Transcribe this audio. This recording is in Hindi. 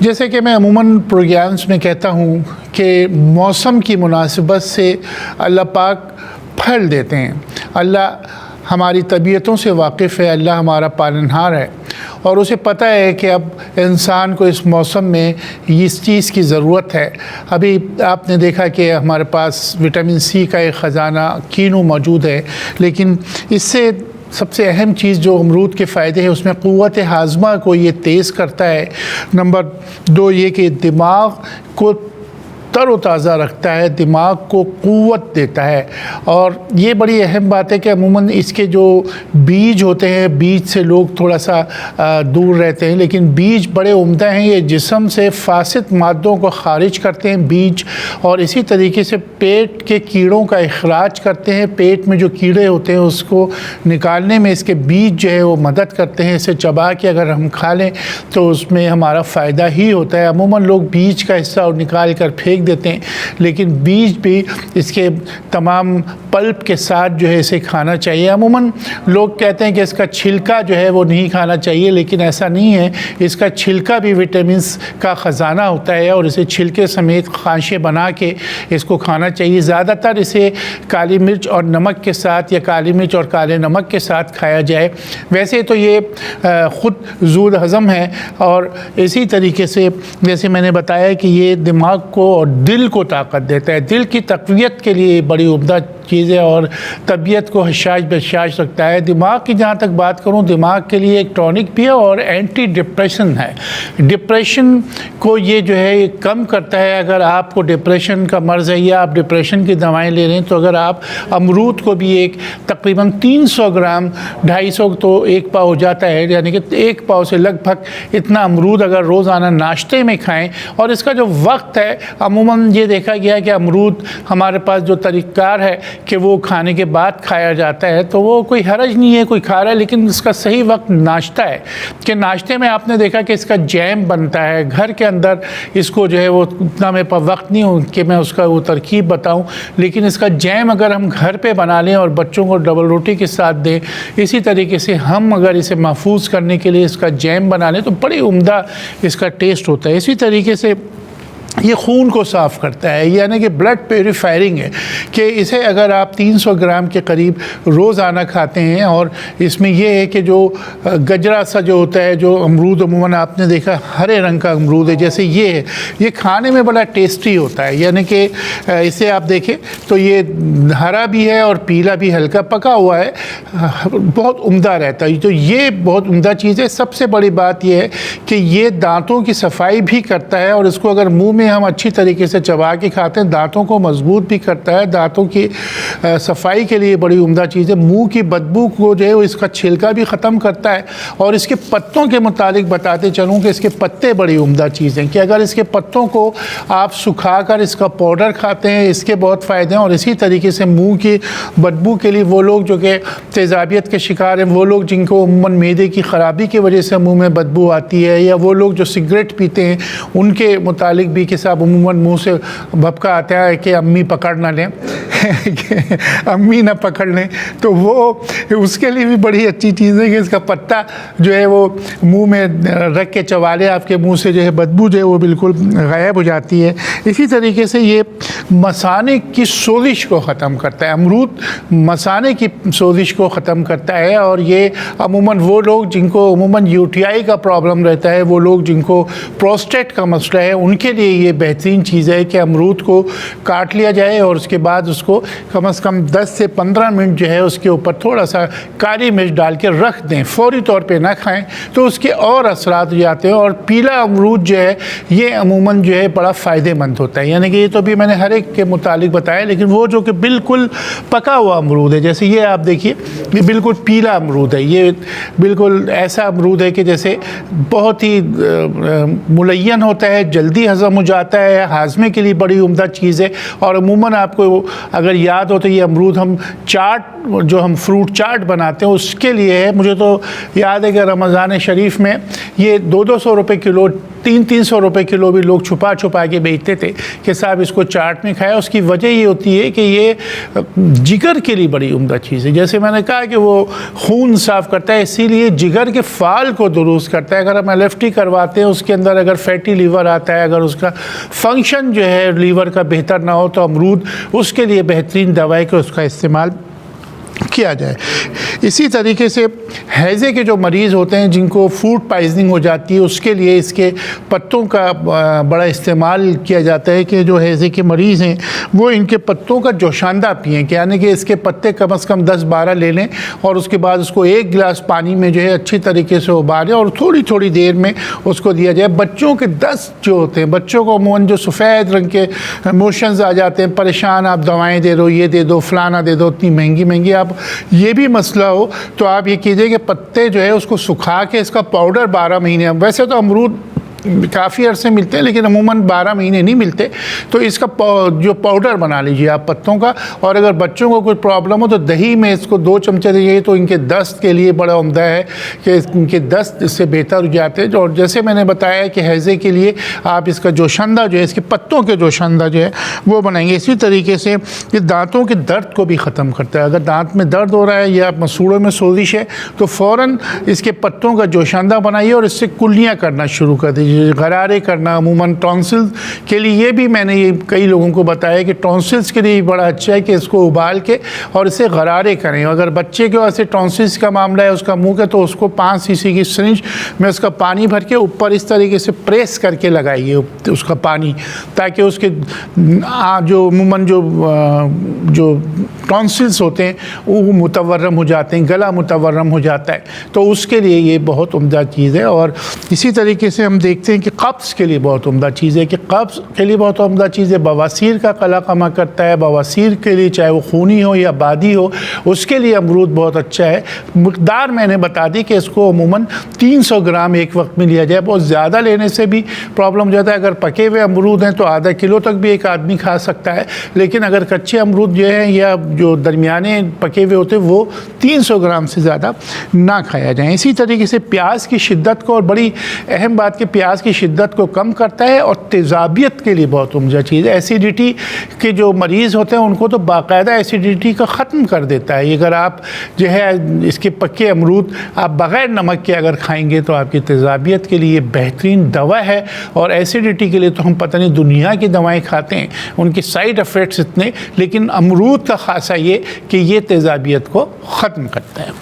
जैसे कि मैं अमूमन प्रोग्राम्स में कहता हूँ कि मौसम की मुनासिबत से अल्लाह पाक फल देते हैं। अल्लाह हमारी तबीयतों से वाकिफ़ है, अल्लाह हमारा पालनहार है और उसे पता है कि अब इंसान को इस मौसम में इस चीज़ की ज़रूरत है। अभी आपने देखा कि हमारे पास विटामिन सी का एक ख़जाना कीनू मौजूद है, लेकिन इससे सबसे अहम चीज़ जो अमरूद के फ़ायदे हैं उसमें क़ुव्वत हाज़मा को ये तेज़ करता है। नंबर 2 ये कि दिमाग को तरोताज़ा रखता है, दिमाग को क़ुव्वत देता है। और ये बड़ी अहम बात है कि अमूमन इसके जो बीज होते हैं, बीज से लोग थोड़ा सा दूर रहते हैं, लेकिन बीज बड़े उम्दा हैं। ये जिस्म से फासिद मादों को ख़ारिज करते हैं बीज, और इसी तरीके से पेट के कीड़ों का इखराज करते हैं। पेट में जो कीड़े होते हैं उसको निकालने में इसके बीज जो है वो मदद करते हैं। इसे चबा के अगर हम खा लें तो उसमें हमारा फ़ायदा ही होता है। अमूमन लोग बीज का हिस्सा निकाल कर फेंक देते हैं, लेकिन बीज भी इसके तमाम पल्प के साथ जो है इसे खाना चाहिए। अमूमन लोग कहते हैं कि इसका छिलका जो है वो नहीं खाना चाहिए, लेकिन ऐसा नहीं है। इसका छिलका भी विटामिन्स का ख़जाना होता है और इसे छिलके समेत खांशे बना के इसको खाना चाहिए। ज़्यादातर इसे काली मिर्च और नमक के साथ या काली मिर्च और काले नमक के साथ खाया जाए। वैसे तो ये ख़ुद ज़ूद हज़म है, और इसी तरीके से जैसे मैंने बताया कि ये दिमाग को और दिल को ताकत देता है। दिल की तक़वियत के लिए बड़ी उम्दा चीज़ है और तबीयत को हशाश बशाश रखता है। दिमाग की जहाँ तक बात करूँ, दिमाग के लिए एक टॉनिक भी है और एंटी डिप्रेशन है। डिप्रेशन को ये जो है ये कम करता है। अगर आपको डिप्रेशन का मर्ज़ है या आप डिप्रेशन की दवाएं ले रहे हैं, तो अगर आप अमरूद को भी एक तकरीबन 300 ग्राम, 250 तो एक पाव हो जाता है, यानी कि एक पाव से लगभग इतना अमरूद अगर रोज़ाना नाश्ते में खाएँ। और इसका जो वक्त है, अमूमन ये देखा गया है कि अमरूद हमारे पास जो तरीक़ार है कि वो खाने के बाद खाया जाता है, तो वो कोई हरज नहीं है, कोई खा रहा है, लेकिन इसका सही वक्त नाश्ता है। कि नाश्ते में आपने देखा कि इसका जैम बनता है घर के अंदर। इसको जो है वो इतना मेरे पास वक्त नहीं हो कि मैं उसका वो तरकीब बताऊं, लेकिन इसका जैम अगर हम घर पे बना लें और बच्चों को डबल रोटी के साथ दें, इसी तरीके से हम अगर इसे महफूज करने के लिए इसका जैम बना लें तो बड़ी उम्दा इसका टेस्ट होता है। इसी तरीके से ये खून को साफ़ करता है, यानी कि ब्लड प्योरीफायरिंग है। कि इसे अगर आप 300 ग्राम के करीब रोज़ाना खाते हैं, और इसमें यह है कि जो गजरा सा जो होता है, जो अमरूद अमूमन आपने देखा हरे रंग का अमरूद है, जैसे ये है, ये खाने में बड़ा टेस्टी होता है। यानी कि इसे आप देखें तो ये हरा भी है और पीला भी, हल्का पका हुआ है, बहुत उम्दा रहता है। तो ये बहुत उम्दा चीज़ है। सबसे बड़ी बात यह है कि ये दांतों की सफाई भी करता है, और इसको अगर मुँह में हम अच्छी तरीके से चबा के खाते हैं, दांतों को मजबूत भी करता है। दांतों की सफाई के लिए बड़ी उम्दा चीज़ है। मुंह की बदबू को जो है वो इसका छिलका भी ख़त्म करता है। और इसके पत्तों के मुतालिक बताते चलूँ कि इसके पत्ते बड़ी उम्दा चीज़ हैं, कि अगर इसके पत्तों को आप सुखा कर इसका पाउडर खाते हैं, इसके बहुत फ़ायदे हैं। और इसी तरीके से मुँह की बदबू के लिए वो लोग जो कि तेज़ाबियत के शिकार हैं, वो लोग जिनको उम्मन मैदे की ख़राबी की वजह से मुँह में बदबू आती है, या वो लोग जो सिगरेट पीते हैं, उनके मुतालिक भी कि साहब उम्मन मुँह से भपका आता है कि अम्मी पकड़ ना लें अम्मी ना पकड़ लें, तो वो उसके लिए भी बड़ी अच्छी चीज़ है कि इसका पत्ता जो है वो मुंह में रख के चबा लें, आपके मुंह से जो है बदबू जो है वो बिल्कुल गायब हो जाती है। इसी तरीके से ये मसाने की सोजिश को ख़त्म करता है। अमरूद मसाने की सोजिश को ख़त्म करता है, और ये अमूमन वो लोग जिनको अमूमन यूटीआई का प्रॉब्लम रहता है, वो लोग जिनको प्रोस्टेट का मसला है, उनके लिए ये बेहतरीन चीज़ है कि अमरूद को काट लिया जाए और उसके बाद उसको कम से कम 10 से 15 मिनट जो है उसके ऊपर थोड़ा सा काली मिर्च डाल के रख दें। फ़ौरी तौर पे ना खाएं तो उसके और असरात हो जाते हैं। और पीला अमरूद जो है ये अमूमन जो है बड़ा फ़ायदेमंद होता है। यानी कि ये तो भी मैंने हर एक के मुतालिक बताया, लेकिन वो जो कि बिल्कुल पका हुआ अमरूद है, जैसे ये आप देखिए, ये बिल्कुल पीला अमरूद है। ये बिल्कुल ऐसा अमरूद है कि जैसे बहुत ही मुलय्यन होता है, जल्दी हज़म हो जाता है, हाजमे के लिए बड़ी उम्दा चीज़ है। और अमूमन आपको अगर याद हो तो ये अमरूद हम चाट, जो हम फ्रूट चाट बनाते हैं उसके लिए है। मुझे तो याद है कि रमज़ान शरीफ में ये 200-200 रुपये किलो, 300-300 रुपये किलो भी लोग छुपा छुपा के बेचते थे कि साहब इसको चाट में खाया, उसकी वजह ये होती है कि ये जिगर के लिए बड़ी उम्दा चीज़ है। जैसे मैंने कहा कि वो खून साफ़ करता है, इसीलिए जिगर के फाल को दुरुस्त करता है। अगर हम LFT करवाते हैं, उसके अंदर अगर फैटी लीवर आता है, अगर उसका फंक्शन जो है लीवर का बेहतर ना हो, तो अमरूद उसके लिए बेहतरीन दवा है कि उसका इस्तेमाल किया जाए। इसी तरीके से हैज़े के जो मरीज़ होते हैं जिनको फूड पॉइजनिंग हो जाती है, उसके लिए इसके पत्तों का बड़ा इस्तेमाल किया जाता है कि जो हैज़े के मरीज़ हैं वो इनके पत्तों का जोशांदा पिएँ, यानी कि इसके पत्ते कम से कम 10-12 ले लें और उसके बाद उसको 1 गिलास पानी में जो है अच्छी तरीके से उबालें और थोड़ी थोड़ी देर में उसको दिया जाए। बच्चों के दस्त जो होते हैं, बच्चों को अमूमन जो सफ़ेद रंग के मोशंस आ जाते हैं, परेशान, आप दवाएँ दे दो, ये दे दो, फलाना दे दो, इतनी महंगी महंगी, आप ये भी मसला हो तो आप ये कीजिए कि पत्ते जो है उसको सुखा के इसका पाउडर 12 महीने, वैसे तो अमरूद काफ़ी अरसे मिलते हैं लेकिन अमूमन 12 महीने नहीं मिलते, तो इसका जो पाउडर बना लीजिए आप पत्तों का। और अगर बच्चों को कोई प्रॉब्लम हो तो दही में इसको 2 चमचे दीजिए, तो इनके दस्त के लिए बड़ा उम्दा है कि इनके दस्त इससे बेहतर हो जाते हैं। और जैसे मैंने बताया कि हैज़े के लिए आप इसका जोशंदा जो है, इसके पत्तों के जोशंदा जो है वो बनाएंगे। इसी तरीके से ये दांतों के दर्द को भी ख़त्म करता है। अगर दांत में दर्द हो रहा है या मसूड़ों में सोजिश है तो फ़ौरन इसके पत्तों का जोशंदा बनाइए और इससे कुल्लियाँ करना शुरू कर दीजिए, गरारे करना। अमूमन टॉन्सिल्स के लिए ये भी मैंने ये कई लोगों को बताया कि टॉन्सिल्स के लिए बड़ा अच्छा है कि इसको उबाल के और इसे गरारे करें। अगर बच्चे के वैसे टॉन्सिल्स का मामला है, उसका मुंह का, तो उसको 5 सीसी की सिरिंज में उसका पानी भर के ऊपर इस तरीके से प्रेस करके लगाइए उसका पानी, ताकि उसके जो अमूमन जो टॉन्सिल्स होते हैं वो मुतवर्रम हो जाते हैं, गला मुतवर्रम हो जाता है, तो उसके लिए ये बहुत उम्दा चीज़ है। और इसी तरीके से हम देखते हैं कि कब्ज़ के लिए बहुत उम्दा चीज़ है, कि कब्ज़ के लिए बहुत उम्दा चीज़ है, बवासीर का कला कमा करता है। बवासीर के लिए चाहे वो खूनी हो या बादी हो, उसके लिए अमरूद बहुत अच्छा है। मकदार मैंने बता दी कि इसको अमूमन 300 ग्राम एक वक्त में लिया जाए, बहुत ज़्यादा लेने से भी प्रॉब्लम हो जाता है। अगर पके हुए अमरूद हैं तो आधा किलो तक भी एक आदमी खा सकता है, लेकिन अगर कच्चे अमरूद जो हैं या जो दरमियाने पके हुए होते हैं वो 300 ग्राम से ज़्यादा ना खाया जाए। इसी तरीके से प्याज की शिद्दत को, और बड़ी अहम बात कि प्याज की शिद्दत को कम करता है और तेज़ाबियत के लिए बहुत उम्दा चीज़ है। एसिडिटी के जो मरीज़ होते हैं उनको तो बाकायदा एसिडिटी का ख़त्म कर देता है। अगर आप जो है इसके पके अमरूद आप बग़ैर नमक के अगर खाएंगे तो आपकी तेज़ाबियत के लिए बेहतरीन दवा है। और एसिडिटी के लिए तो हम पता नहीं दुनिया की दवाएँ खाते हैं, उनके साइड इफ़ेक्ट्स इतने, लेकिन अमरूद का ख़ासा ये कि ये तेज़ाबियत को ख़त्म करता है।